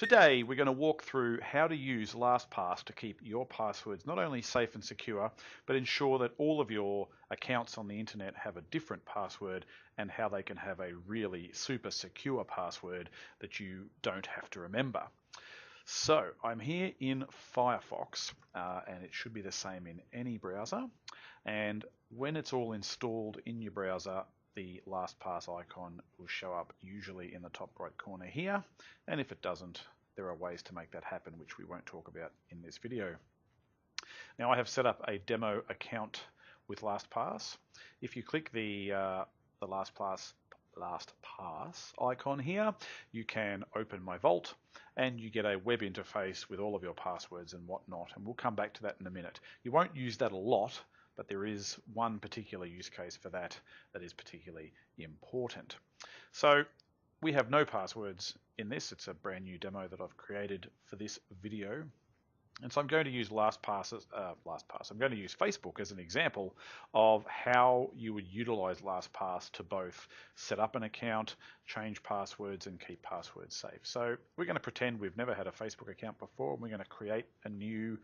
Today we're going to walk through how to use Lastpass to keep your passwords not only safe and secure, but ensure that all of your accounts on the internet have a different password and how they can have a really super secure password that you don't have to remember. So I'm here in Firefox and it should be the same in any browser, and when it's all installed in your browser, the Lastpass icon will show up usually in the top right corner here, and if it doesn't, there are ways to make that happen which we won't talk about in this video. Now I have set up a demo account with Lastpass. If you click the Lastpass icon here, you can open my vault and you get a web interface with all of your passwords and whatnot, and we'll come back to that in a minute. You won't use that a lot, but there is one particular use case for that that is particularly important. So we have no passwords in this. It's a brand new demo that I've created for this video. And so I'm going to use Lastpass. I'm going to use Facebook as an example of how you would utilize Lastpass to both set up an account, change passwords, and keep passwords safe. So we're going to pretend we've never had a Facebook account before, and we're going to create a new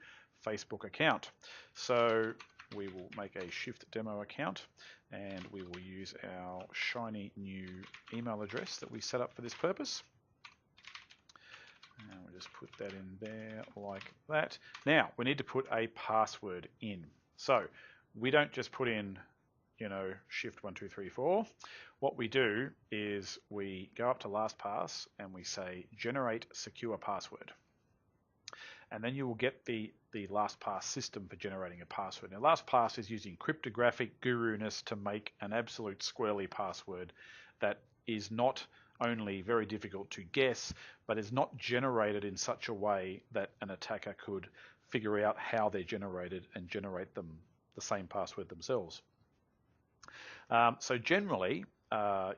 Facebook account. So we will make a Shift Demo account, and we will use our shiny new email address that we set up for this purpose. And we'll just put that in there like that. Now we need to put a password in. So we don't just put in, Shift 1 2 3 4. What we do is we go up to Lastpass and we say generate secure password. And then you will get the Lastpass system for generating a password. Now Lastpass is using cryptographic guru-ness to make an absolute squirrely password that is not only very difficult to guess, but is not generated in such a way that an attacker could figure out how they're generated and generate them the same password themselves. So generally,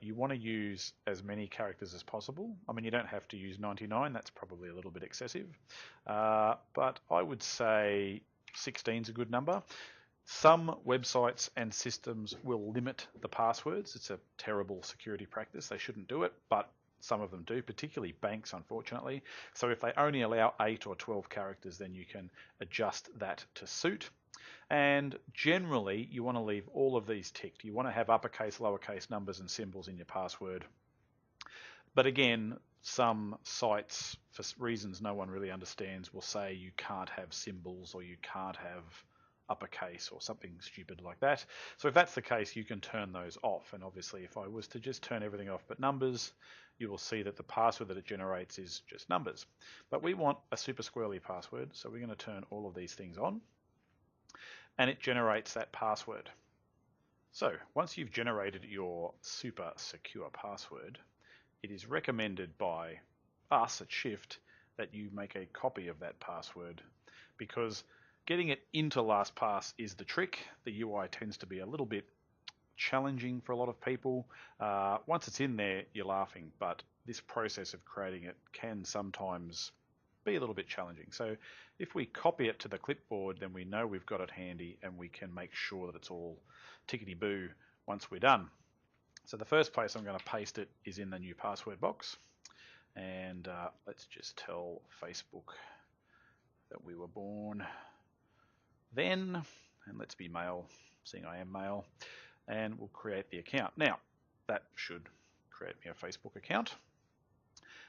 you want to use as many characters as possible. I mean, you don't have to use 99. That's probably a little bit excessive. But I would say 16 is a good number. Some websites and systems will limit the passwords. It's a terrible security practice. They shouldn't do it, but some of them do, particularly banks, unfortunately. So if they only allow 8 or 12 characters, then you can adjust that to suit. And generally, you want to leave all of these ticked. You want to have uppercase, lowercase numbers and symbols in your password. But again, some sites, for reasons no one really understands, will say you can't have symbols or you can't have uppercase or something stupid like that. So if that's the case, you can turn those off. And obviously, if I was to just turn everything off but numbers, you will see that the password that it generates is just numbers. But we want a super squirrely password, so we're going to turn all of these things on, and it generates that password. So once you've generated your super secure password, it is recommended by us at Shift that you make a copy of that password, because getting it into Lastpass is the trick. The UI tends to be a little bit challenging for a lot of people. Once it's in there, you're laughing, but this process of creating it can sometimes be a little bit challenging. So if we copy it to the clipboard, then we know we've got it handy and we can make sure that it's all tickety-boo once we're done. So the first place I'm going to paste it is in the new password box. And let's just tell Facebook that we were born then, and let's be male, seeing I am male, and we'll create the account. Now, that should create me a Facebook account,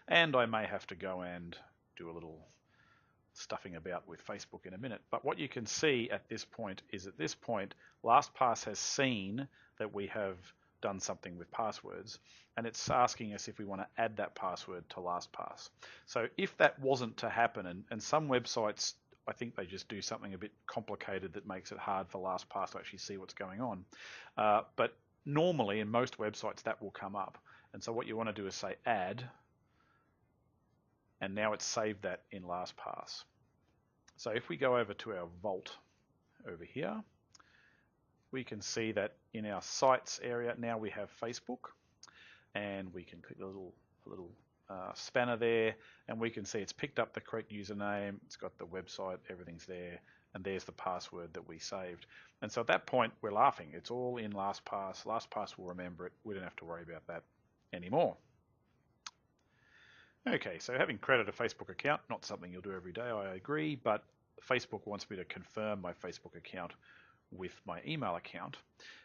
and I may have to go and do a little stuffing about with Facebook in a minute. But what you can see at this point is at this point, Lastpass has seen that we have done something with passwords, and it's asking us if we want to add that password to Lastpass. So if that wasn't to happen, and some websites, I think they just do something a bit complicated that makes it hard for Lastpass to actually see what's going on. But normally in most websites that will come up. And so what you want to do is say add, and now it's saved that in Lastpass. So if we go over to our vault over here, we can see that in our sites area now we have Facebook, and we can click a little spanner there, and we can see it's picked up the correct username, it's got the website, everything's there, and there's the password that we saved. And so at that point we're laughing. It's all in Lastpass. Lastpass will remember it. We don't have to worry about that anymore. Okay, so having created a Facebook account, not something you'll do every day, I agree, but Facebook wants me to confirm my Facebook account with my email account.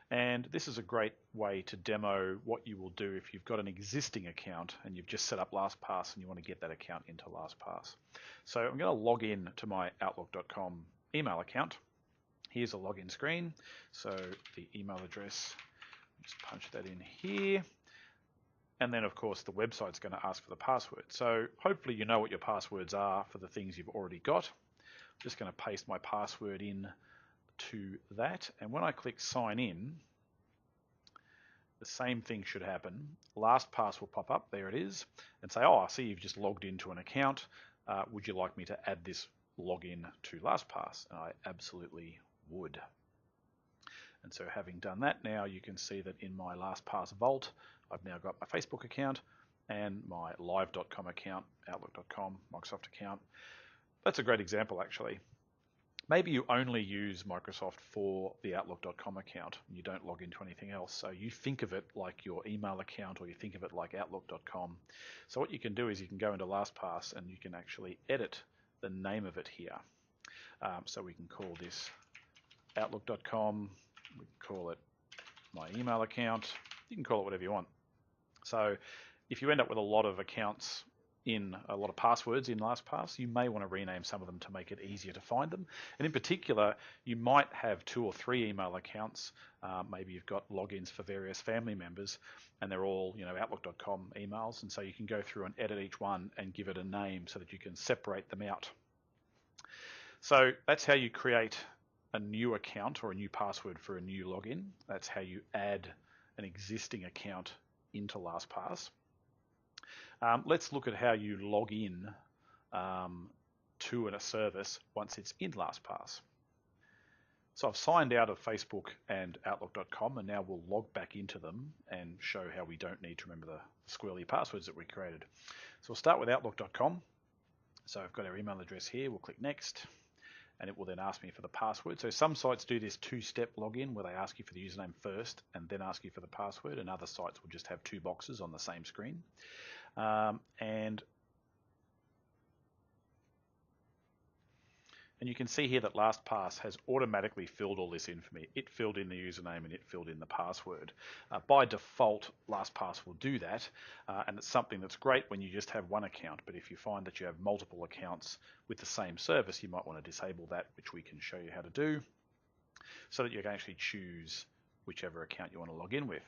And this is a great way to demo what you will do if you've got an existing account and you've just set up Lastpass and you want to get that account into Lastpass. So I'm going to log in to my Outlook.com email account. Here's a login screen. So the email address, just punch that in here. And then, of course, the website's going to ask for the password. So hopefully you know what your passwords are for the things you've already got. I'm just going to paste my password in to that. And when I click sign in, the same thing should happen. Lastpass will pop up. There it is. And say, oh, I see you've just logged into an account. Would you like me to add this login to Lastpass? And I absolutely would. And so having done that, now you can see that in my Lastpass vault, I've now got my Facebook account and my live.com account, outlook.com, Microsoft account. That's a great example, actually. Maybe you only use Microsoft for the outlook.com account and you don't log into anything else. So you think of it like your email account, or you think of it like outlook.com. So what you can do is you can go into Lastpass and you can actually edit the name of it here. So we can call this outlook.com. We can call it my email account. You can call it whatever you want. So if you end up with a lot of accounts in a lot of passwords in Lastpass, you may want to rename some of them to make it easier to find them. And in particular, you might have 2 or 3 email accounts. Maybe you've got logins for various family members, and they're all, Outlook.com emails. And so you can go through and edit each one and give it a name so that you can separate them out. So that's how you create a new account or a new password for a new login. That's how you add an existing account into Lastpass. Let's look at how you log in to a service once it's in Lastpass. So I've signed out of Facebook and Outlook.com, and now we'll log back into them and show how we don't need to remember the squirrely passwords that we created. So we'll start with Outlook.com. So I've got our email address here. We'll click Next, and it will then ask me for the password. So some sites do this 2-step login where they ask you for the username first and then ask you for the password, and other sites will just have 2 boxes on the same screen. And you can see here that Lastpass has automatically filled all this in for me. It filled in the username and it filled in the password. By default, Lastpass will do that, and it's something that's great when you just have one account. But if you find that you have multiple accounts with the same service, you might want to disable that, which we can show you how to do, so that you can actually choose whichever account you want to log in with.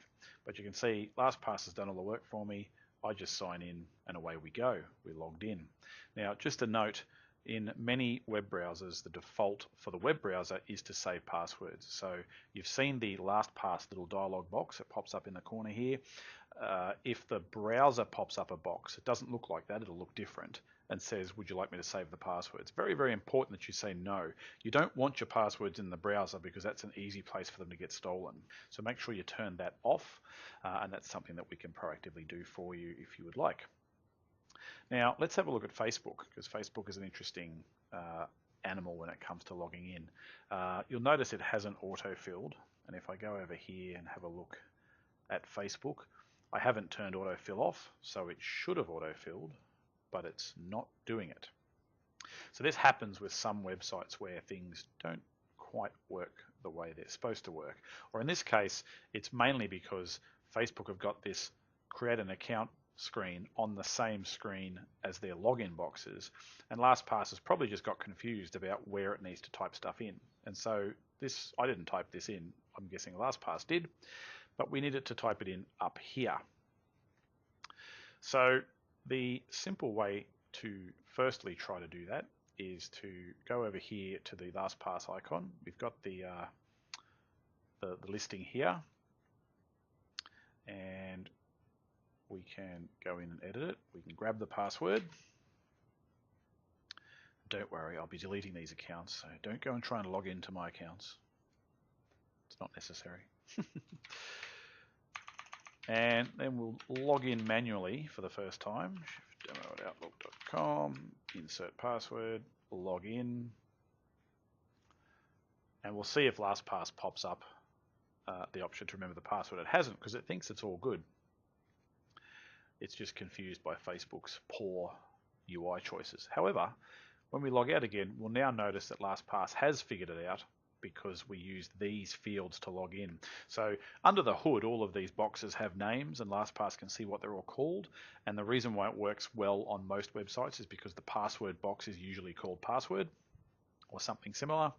But you can see Lastpass has done all the work for me. I just sign in and away we go. We're logged in. Now, just a note, in many web browsers, the default for the web browser is to save passwords. So you've seen the Lastpass little dialog box. It pops up in the corner here. If the browser pops up a box, it doesn't look like that. It'll look different and says, would you like me to save the passwords? Very, very important that you say no. You don't want your passwords in the browser because that's an easy place for them to get stolen. So make sure you turn that off, and that's something that we can proactively do for you if you would like. Now, let's have a look at Facebook, because Facebook is an interesting animal when it comes to logging in. You'll notice it hasn't auto-filled, and if I go over here and have a look at Facebook, I haven't turned autofill off, so it should have autofilled, but it's not doing it. So this happens with some websites where things don't quite work the way they're supposed to work. Or in this case, it's mainly because Facebook have got this create an account screen on the same screen as their login boxes, and Lastpass has probably just got confused about where it needs to type stuff in. And so this, I didn't type this in, I'm guessing Lastpass did, but we needed to type it in up here. So the simple way to firstly try to do that is to go over here to the Lastpass icon. We've got the listing here, and we can go in and edit it. We can grab the password. Don't worry, I'll be deleting these accounts, so don't go and try and log into my accounts. It's not necessary. And then we'll log in manually for the first time. Shift demo at outlook.com, insert password, log in, and we'll see if Lastpass pops up the option to remember the password. It hasn't, because it thinks it's all good. It's just confused by Facebook's poor UI choices. However, when we log out again, we'll now notice that LastPass has figured it out because we used these fields to log in. So under the hood, all of these boxes have names, and LastPass can see what they're all called. And the reason why it works well on most websites is because the password box is usually called password or something similar.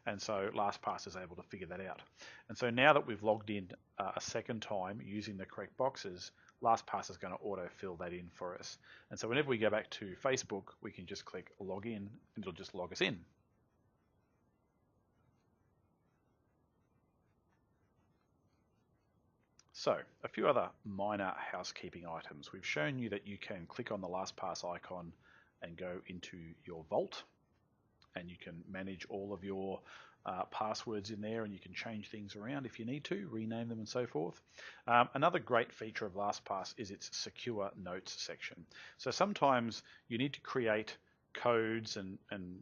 And so LastPass is able to figure that out. And so now that we've logged in a second time using the correct boxes, LastPass is going to auto-fill that in for us. And so whenever we go back to Facebook, we can just click log in and it'll just log us in. So a few other minor housekeeping items. We've shown you that you can click on the LastPass icon and go into your vault, and you can manage all of your passwords in there, and you can change things around if you need to, rename them and so forth. Another great feature of LastPass is its secure notes section. So sometimes you need to create codes and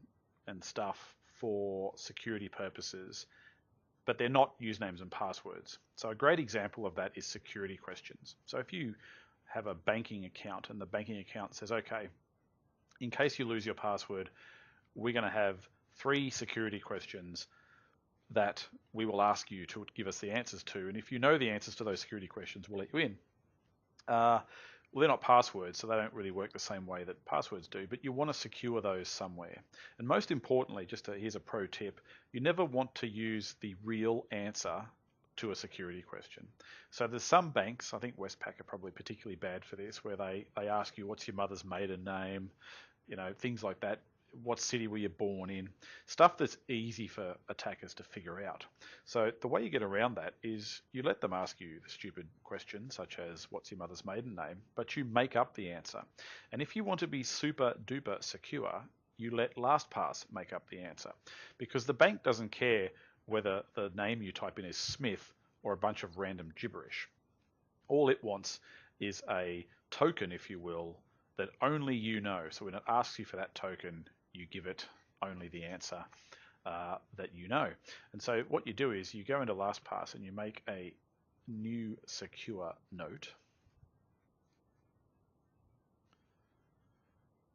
stuff for security purposes, but they're not usernames and passwords. So a great example of that is security questions. So if you have a banking account and the banking account says, okay, in case you lose your password, we're going to have 3 security questions that we will ask you to give us the answers to. And if you know the answers to those security questions, we'll let you in. Well, they're not passwords, so they don't really work the same way that passwords do, but you want to secure those somewhere. And most importantly, here's a pro tip, you never want to use the real answer to a security question. So there's some banks, I think Westpac are probably particularly bad for this, where they ask you, what's your mother's maiden name, things like that. What city were you born in? Stuff that's easy for attackers to figure out. So the way you get around that is you let them ask you the stupid questions, such as what's your mother's maiden name, but you make up the answer. And if you want to be super duper secure, you let LastPass make up the answer, because the bank doesn't care whether the name you type in is Smith or a bunch of random gibberish. All it wants is a token, if you will, that only you know. So when it asks you for that token, you give it only the answer that you know. And so what you do is you go into LastPass and you make a new secure note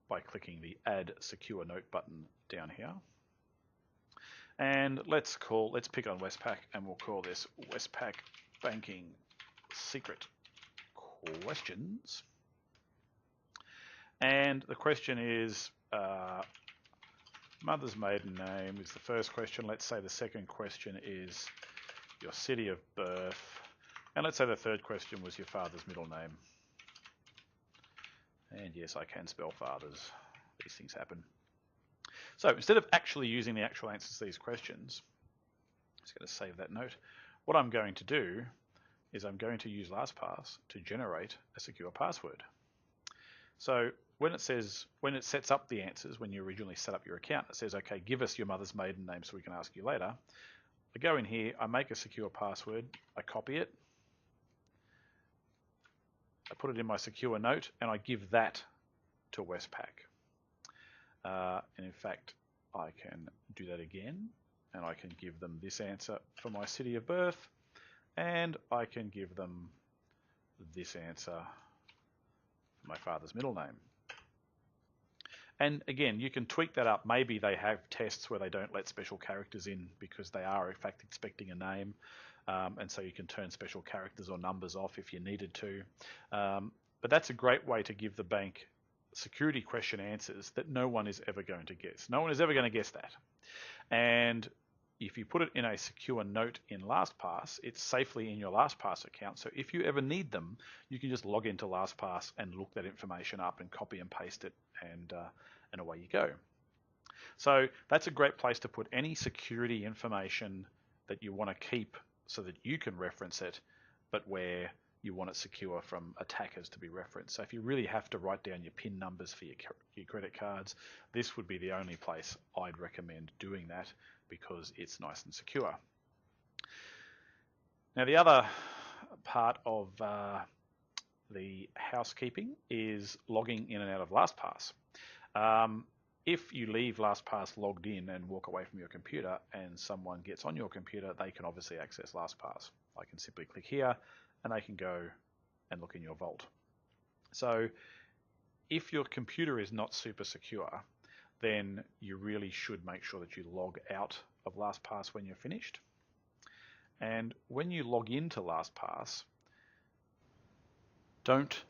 by clicking the Add Secure Note button down here. And let's pick on Westpac, and we'll call this Westpac Banking Secret Questions. And the question is, mother's maiden name is the first question. Let's say the second question is your city of birth. And let's say the third question was your father's middle name. And yes, I can spell fathers. These things happen. So instead of actually using the actual answers to these questions, I'm just going to save that note. What I'm going to do is I'm going to use LastPass to generate a secure password. So when it sets up the answers, when you originally set up your account, it says, okay, give us your mother's maiden name so we can ask you later. I go in here, I make a secure password, I copy it, I put it in my secure note, and I give that to Westpac. And in fact, I can do that again, and I can give them this answer for my city of birth, and I can give them this answer for my father's middle name. And again, you can tweak that up. Maybe they have tests where they don't let special characters in because they are in fact expecting a name. And so you can turn special characters or numbers off if you needed to. But that's a great way to give the bank security question answers that no one is ever going to guess. No one is ever going to guess that. And if you put it in a secure note in LastPass, it's safely in your LastPass account. So if you ever need them, you can just log into LastPass and look that information up and copy and paste it, and away you go. So that's a great place to put any security information that you want to keep so that you can reference it, but where you want it secure from attackers to be referenced. So if you really have to write down your PIN numbers for your credit cards, this would be the only place I'd recommend doing that, because it's nice and secure. Now the other part of the housekeeping is logging in and out of LastPass. If you leave LastPass logged in and walk away from your computer and someone gets on your computer, they can obviously access LastPass. I can simply click here and they can go and look in your vault. So if your computer is not super secure, then you really should make sure that you log out of Lastpass when you're finished. And when you log into Lastpass, don't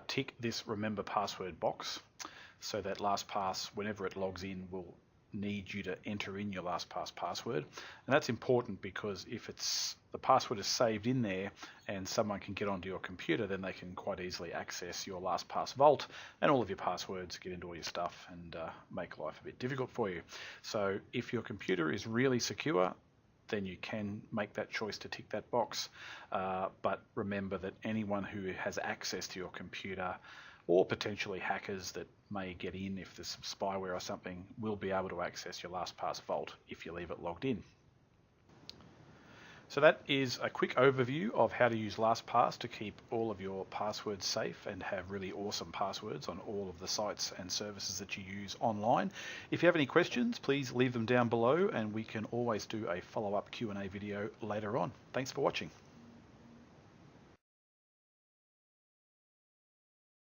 tick this remember password box, so that Lastpass, whenever it logs in, will need you to enter in your Lastpass password. And that's important because if the password is saved in there and someone can get onto your computer, then they can quite easily access your Lastpass vault and all of your passwords, get into all your stuff, and make life a bit difficult for you. So if your computer is really secure, then you can make that choice to tick that box. But remember that anyone who has access to your computer, or potentially hackers that may get in if there's some spyware or something, will be able to access your Lastpass vault if you leave it logged in. So that is a quick overview of how to use Lastpass to keep all of your passwords safe and have really awesome passwords on all of the sites and services that you use online. If you have any questions, please leave them down below and we can always do a follow-up Q&A video later on. Thanks for watching.